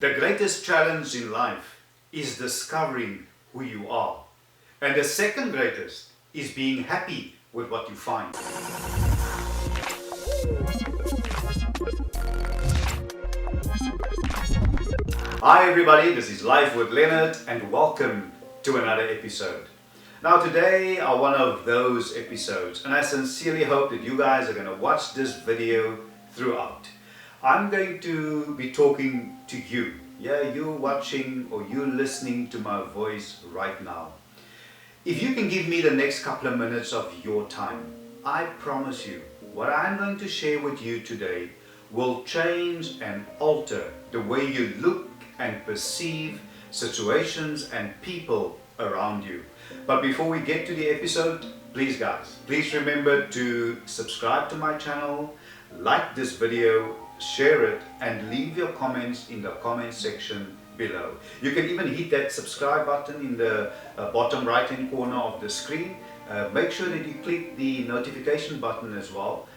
The greatest challenge in life is discovering who you are. And the second greatest is being happy with what you find. Hi everybody, this is Life with Leonard and welcome to another episode. Now today are one of those episodes and I sincerely hope that you guys are going to watch this video throughout. I'm going to be talking to you. Yeah, you watching or you listening to my voice right now. If you can give me the next couple of minutes of your time, I promise you, what I'm going to share with you today will change and alter the way you look and perceive situations and people around you. But before we get to the episode, please remember to subscribe to my channel, like this video, share it, and leave your comments in the comment section below. You can even hit that subscribe button in the bottom right hand corner of the screen. Make sure that you click the notification button as well.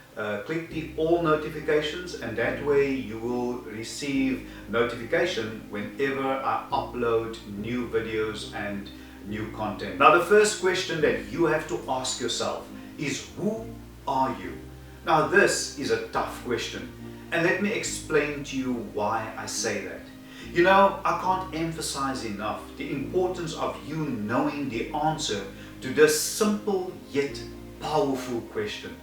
Click the all notifications, and that way you will receive notification whenever I upload new videos and new content. Now the first question that you have to ask yourself is, who are you? Now this is a tough question, and let me explain to you why I say that. You know, I can't emphasize enough the importance of you knowing the answer to this simple yet powerful question.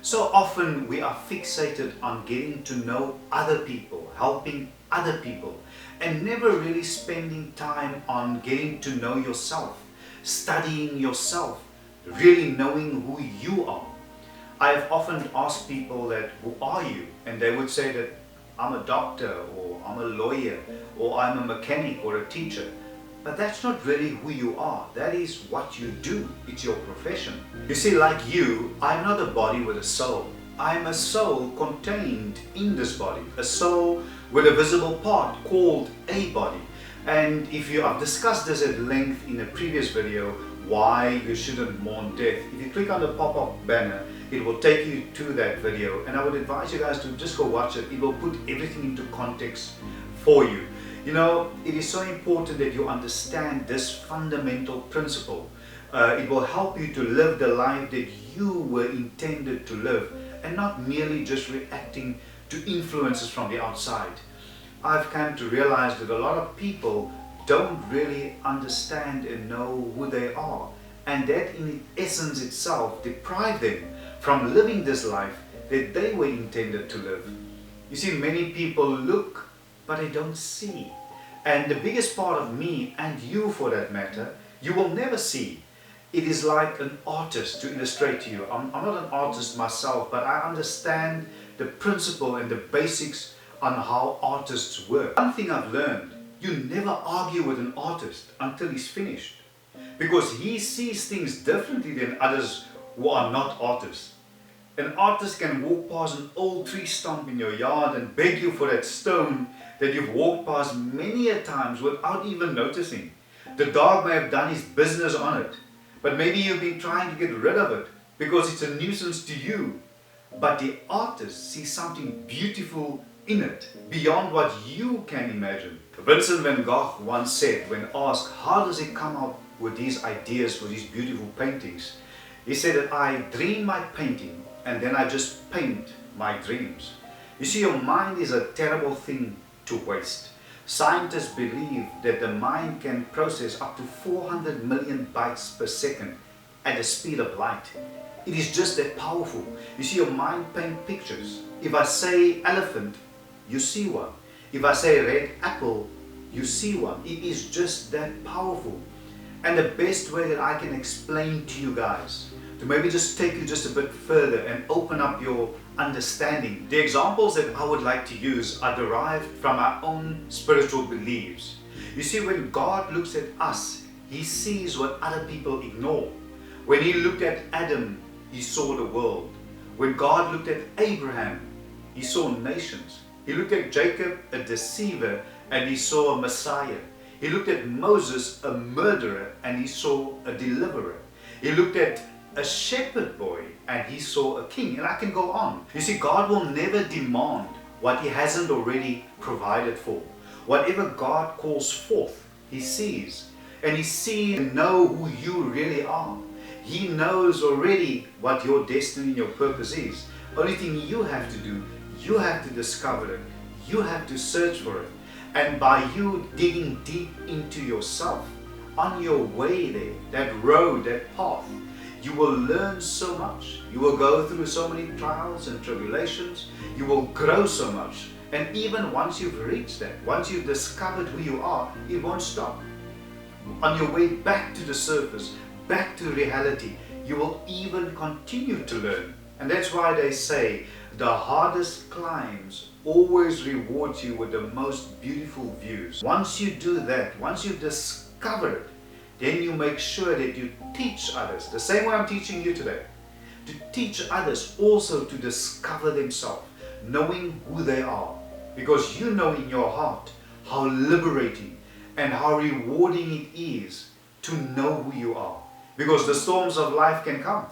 So often we are fixated on getting to know other people, helping other people, and never really spending time on getting to know yourself, studying yourself, really knowing who you are. I've often asked people that, who are you? And they would say that I'm a doctor, or I'm a lawyer, or I'm a mechanic or a teacher. But that's not really who you are. That is what you do. It's your profession. You see, like you, I'm not a body with a soul. I'm a soul contained in this body. A soul with a visible part called a body. And I've discussed this at length in a previous video, why you shouldn't mourn death. If you click on the pop-up banner, it will take you to that video, and I would advise you guys to just go watch it. It will put everything into context for you. You know, it is so important that you understand this fundamental principle. It will help you to live the life that you were intended to live, and not merely just reacting to influences from the outside. I've come to realize that a lot of people don't really understand and know who they are, and that in essence itself deprive them from living this life that they were intended to live. You see, many people look but they don't see, and the biggest part of me, and you for that matter, you will never see. It is like an artist, to illustrate to you. I'm not an artist myself, but I understand the principle and the basics on how artists work. One thing I've learned, you never argue with an artist until he's finished, because he sees things differently than others who are not artists. An artist can walk past an old tree stump in your yard and beg you for that stone that you've walked past many a times without even noticing. The dog may have done his business on it, but maybe you've been trying to get rid of it because it's a nuisance to you. But the artist sees something beautiful in it, beyond what you can imagine. Vincent van Gogh once said, when asked how does he come up with these ideas for these beautiful paintings, he said that I dream my painting and then I just paint my dreams. You see, your mind is a terrible thing to waste. Scientists believe that the mind can process up to 400 million bytes per second at the speed of light. It is just that powerful. You see, your mind paints pictures. If I say elephant, you see one. If I say red apple, you see one. It is just that powerful. And the best way that I can explain to you guys, to maybe just take you just a bit further and open up your understanding. The examples that I would like to use are derived from our own spiritual beliefs. You see, when God looks at us, He sees what other people ignore. When He looked at Adam, He saw the world. When God looked at Abraham, He saw nations. He looked at Jacob, a deceiver, and he saw a Messiah. He looked at Moses, a murderer, and he saw a deliverer. He looked at a shepherd boy and he saw a king, and I can go on. You see, God will never demand what He hasn't already provided for. Whatever God calls forth, He sees. And He sees and knows who you really are. He knows already what your destiny and your purpose is. Only thing you have to do, you have to discover it. You have to search for it. And by you digging deep into yourself, on your way there, that road, that path, you will learn so much. You will go through so many trials and tribulations. You will grow so much. And even once you've reached that, once you've discovered who you are, it won't stop. On your way back to the surface, back to reality, you will even continue to learn. And that's why they say the hardest climbs always reward you with the most beautiful views. Once you do that, once you discover it, then you make sure that you teach others, the same way I'm teaching you today, to teach others also to discover themselves, knowing who they are. Because you know in your heart how liberating and how rewarding it is to know who you are. Because the storms of life can come.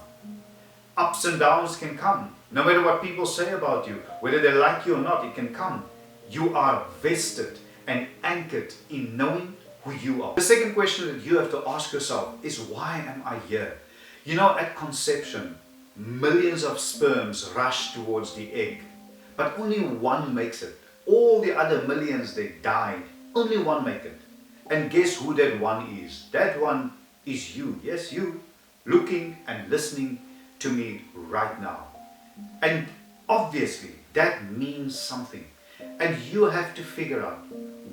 Ups and downs can come. No matter what people say about you, whether they like you or not, it can come. You are vested and anchored in knowing who you are. The second question that you have to ask yourself is, why am I here? You know, at conception, millions of sperms rush towards the egg, but only one makes it. All the other millions, they die. Only one make it. And guess who that one is? That one is you. Yes, you. Looking and listening to me right now. And obviously, that means something. And you have to figure out,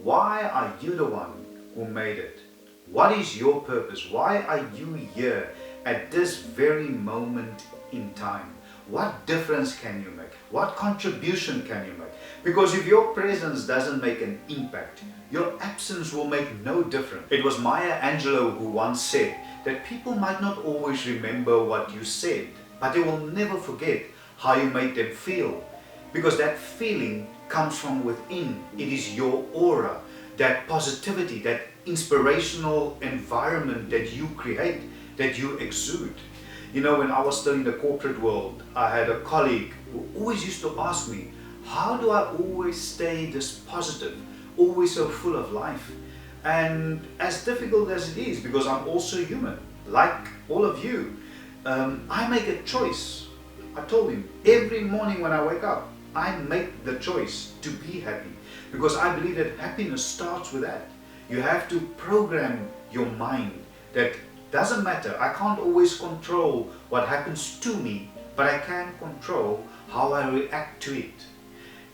why are you the one who made it? What is your purpose? Why are you here at this very moment in time? What difference can you make? What contribution can you make? Because if your presence doesn't make an impact, your absence will make no difference. It was Maya Angelou who once said that people might not always remember what you said, but they will never forget how you made them feel. Because that feeling comes from within. It is your aura, that positivity, that inspirational environment that you create, that you exude. You know, when I was still in the corporate world, I had a colleague who always used to ask me, how do I always stay this positive, always so full of life? And as difficult as it is, because I'm also human, like all of you, I make a choice. I told him, every morning when I wake up, I make the choice to be happy, because I believe that happiness starts with that. You have to program your mind that doesn't matter. I can't always control what happens to me, but I can control how I react to it.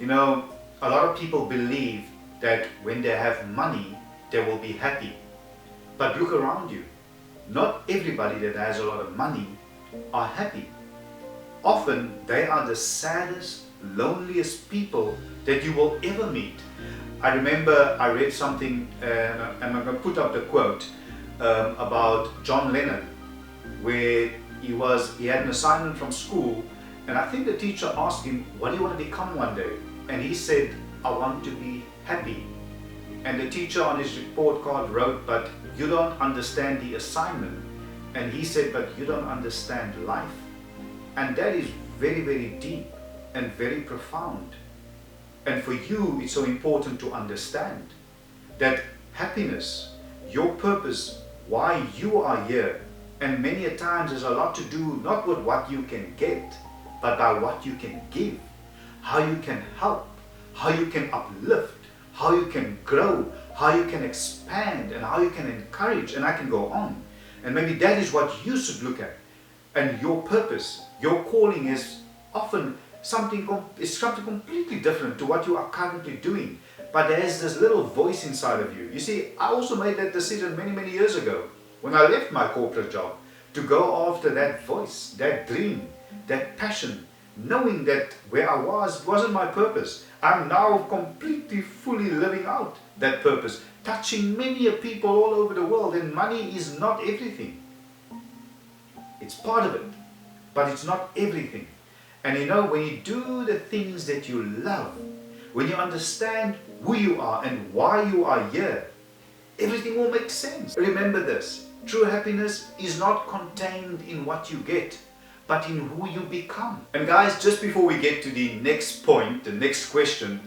You know, a lot of people believe that when they have money, they will be happy. But look around you. Not everybody that has a lot of money are happy. Often they are the saddest, loneliest people that you will ever meet. I remember I read something, and I'm going to put up the quote about John Leonard, where he had an assignment from school, and I think the teacher asked him, what do you want to become one day? And he said, I want to be happy. And the teacher on his report card wrote, but you don't understand the assignment. And he said, but you don't understand life. And that is very, very deep and very profound. And for you, it's so important to understand that happiness, your purpose, why you are here, and many a times has a lot to do not with what you can get, but by what you can give, how you can help, how you can uplift, how you can grow, how you can expand, and how you can encourage, and I can go on. And maybe that is what you should look at. And your purpose, your calling is often something completely different to what you are currently doing. But there's this little voice inside of you. You see, I also made that decision many, many years ago when I left my corporate job to go after that voice, that dream, that passion, knowing that where I was wasn't my purpose. I'm now completely, fully living out that purpose, touching many people all over the world, and money is not everything. It's part of it, but it's not everything. And you know, when you do the things that you love, when you understand who you are and why you are here, everything will make sense. Remember this, true happiness is not contained in what you get, but in who you become. And guys, just before we get to the next point, the next question,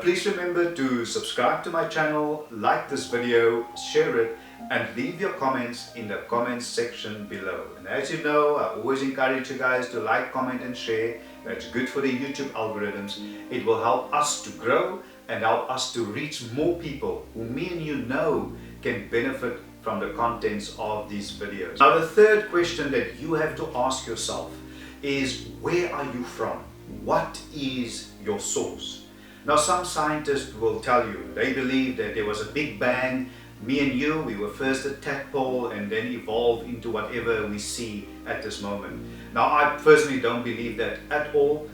Please remember to subscribe to my channel, like this video, share it, and leave your comments in the comments section below. And as you know, I always encourage you guys to like, comment and share. That's good for the YouTube algorithms. It will help us to grow and help us to reach more people who me and you know can benefit from the contents of these videos. Now the third question that you have to ask yourself is, where are you from? What is your source? Now some scientists will tell you, they believe that there was a big bang. Me and you, we were first a tadpole and then evolved into whatever we see at this moment. Now I personally don't believe that at all,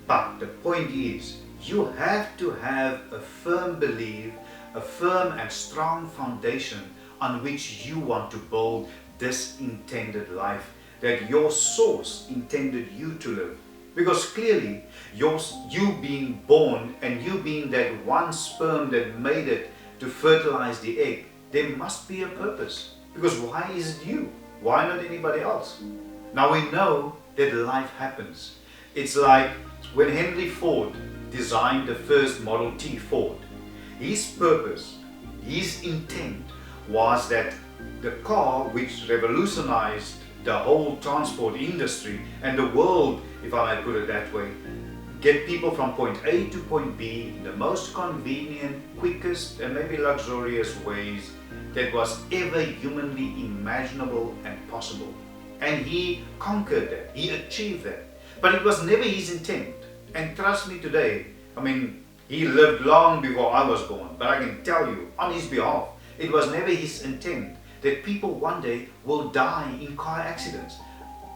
but the point is, you have to have a firm belief, a firm and strong foundation on which you want to build this intended life that your source intended you to live. Because clearly, you being born and you being that one sperm that made it to fertilize the egg, there must be a purpose. Because why is it you? Why not anybody else? Now we know that life happens. It's like when Henry Ford designed the first Model T Ford. His purpose, his intent was that the car, which revolutionized the whole transport industry and the world, if I might put it that way, get people from point A to point B in the most convenient, quickest and maybe luxurious ways that was ever humanly imaginable and possible. And he conquered that, he achieved that. But it was never his intent. And trust me today, I mean, he lived long before I was born, but I can tell you, on his behalf, it was never his intent that people one day will die in car accidents.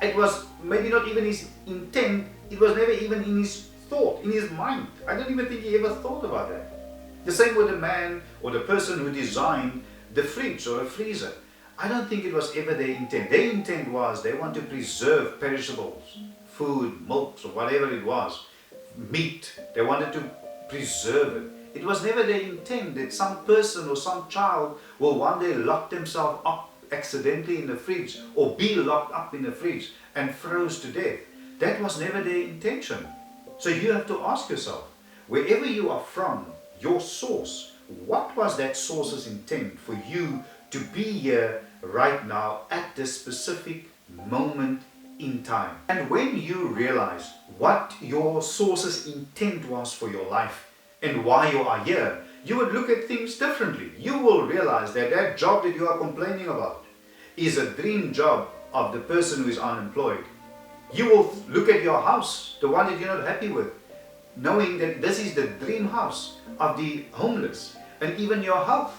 It was maybe not even his intent, it was never even in his thought, in his mind. I don't even think he ever thought about that. The same with the man or the person who designed the fridge or a freezer. I don't think it was ever their intent. Their intent was they want to preserve perishables, food, milk or whatever it was, meat. They wanted to preserve it. It was never their intent that some person or some child will one day lock themselves up accidentally in the fridge or be locked up in the fridge and froze to death. That was never their intention. So you have to ask yourself, wherever you are from, your source, what was that source's intent for you to be here right now at this specific moment in time? And when you realize what your source's intent was for your life and why you are here, you would look at things differently. You will realize that that job that you are complaining about is a dream job of the person who is unemployed. You will look at your house, the one that you're not happy with, knowing that this is the dream house of the homeless. And even your health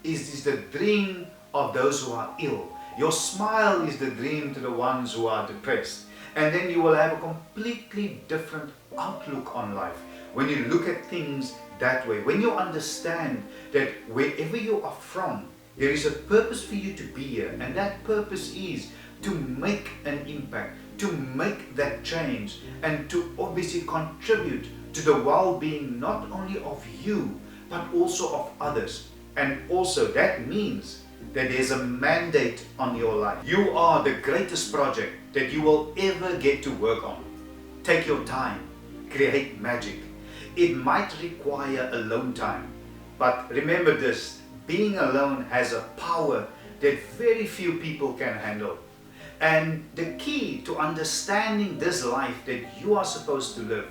is the dream of those who are ill. Your smile is the dream to the ones who are depressed. And then you will have a completely different outlook on life. When you look at things that way, when you understand that wherever you are from, there is a purpose for you to be here. And that purpose is to make an impact, to make that change, and to obviously contribute to the well-being not only of you, but also of others. And also that means that there's a mandate on your life. You are the greatest project that you will ever get to work on. Take your time, create magic. It might require alone time, but remember this, being alone has a power that very few people can handle. And the key to understanding this life that you are supposed to live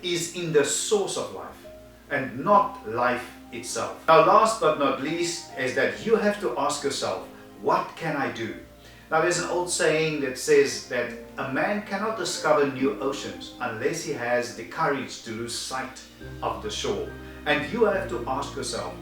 is in the source of life and not life itself. Now last but not least is that you have to ask yourself, what can I do? Now there's an old saying that says that a man cannot discover new oceans unless he has the courage to lose sight of the shore. And you have to ask yourself,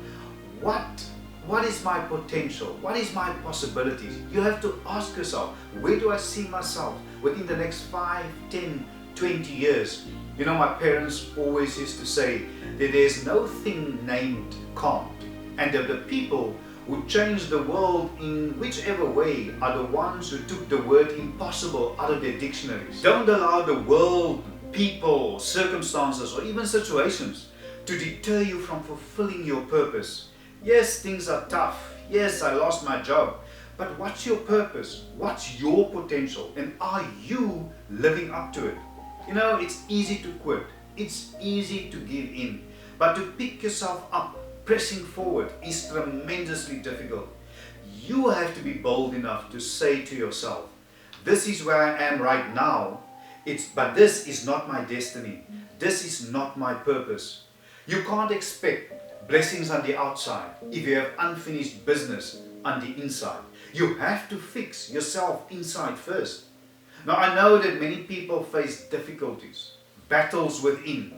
what is my potential? What is my possibilities? You have to ask yourself, where do I see myself within the next 5, 10, 20 years? You know, my parents always used to say that there's no thing named can't. And that the people who change the world in whichever way are the ones who took the word impossible out of their dictionaries. Don't allow the world, people, circumstances, or even situations to deter you from fulfilling your purpose. Yes, things are tough. Yes, I lost my job. But what's your purpose? What's your potential? And are you living up to it? You know, it's easy to quit. It's easy to give in. But to pick yourself up, pressing forward, is tremendously difficult. You have to be bold enough to say to yourself, this is where I am right now, but this is not my destiny. This is not my purpose. You can't expect blessings on the outside if you have unfinished business on the inside. You have to fix yourself inside first. Now I know that many people face difficulties, battles within.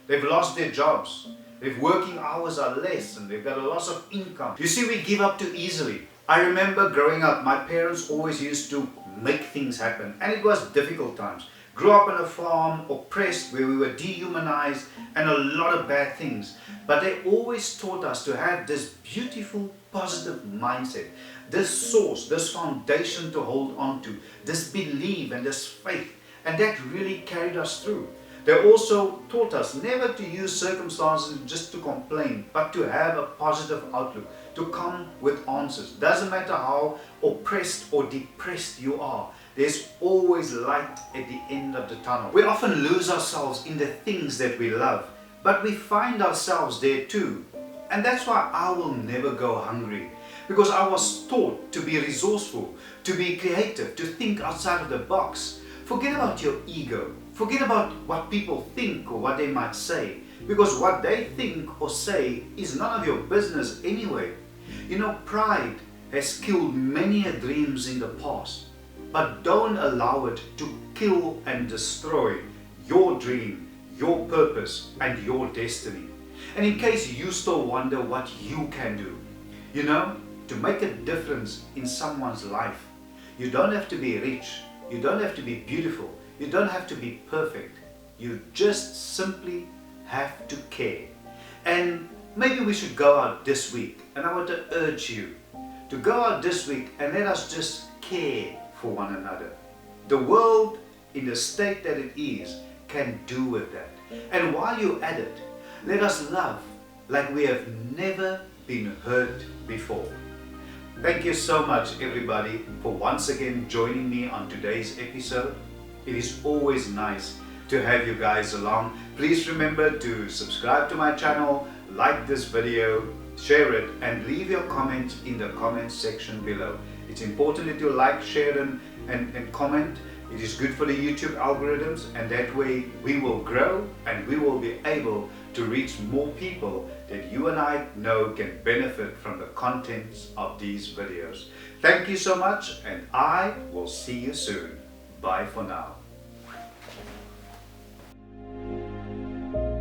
They've lost their jobs, their working hours are less, and they've got a loss of income. You see, we give up too easily. I remember growing up, my parents always used to make things happen, and it was difficult times. Grew up on a farm, oppressed, where we were dehumanized, and a lot of bad things. But they always taught us to have this beautiful, positive mindset, this source, this foundation to hold on to, this belief and this faith, and that really carried us through. They also taught us never to use circumstances just to complain, but to have a positive outlook, to come with answers. Doesn't matter how oppressed or depressed you are, there's always light at the end of the tunnel. We often lose ourselves in the things that we love, but we find ourselves there too. And that's why I will never go hungry, because I was taught to be resourceful, to be creative, to think outside of the box. Forget about your ego. Forget about what people think or what they might say, because what they think or say is none of your business anyway. You know, pride has killed many a dreams in the past, but don't allow it to kill and destroy your dream, your purpose, and your destiny. And in case you still wonder what you can do, you know, to make a difference in someone's life, you don't have to be rich, you don't have to be beautiful, you don't have to be perfect. You just simply have to care. And maybe we should go out this week, and I want to urge you to go out this week and let us just care for one another. The world, in the state that it is, can do with that. And while you're at it, let us love like we have never been hurt before. Thank you so much, everybody, for once again joining me on today's episode. It is always nice to have you guys along. Please remember to subscribe to my channel, like this video, share it, and leave your comments in the comment section below. It's important that you like, share, and comment. It is good for the YouTube algorithms, and that way we will grow and we will be able to reach more people that you and I know can benefit from the contents of these videos. Thank you so much, and I will see you soon. Bye for now.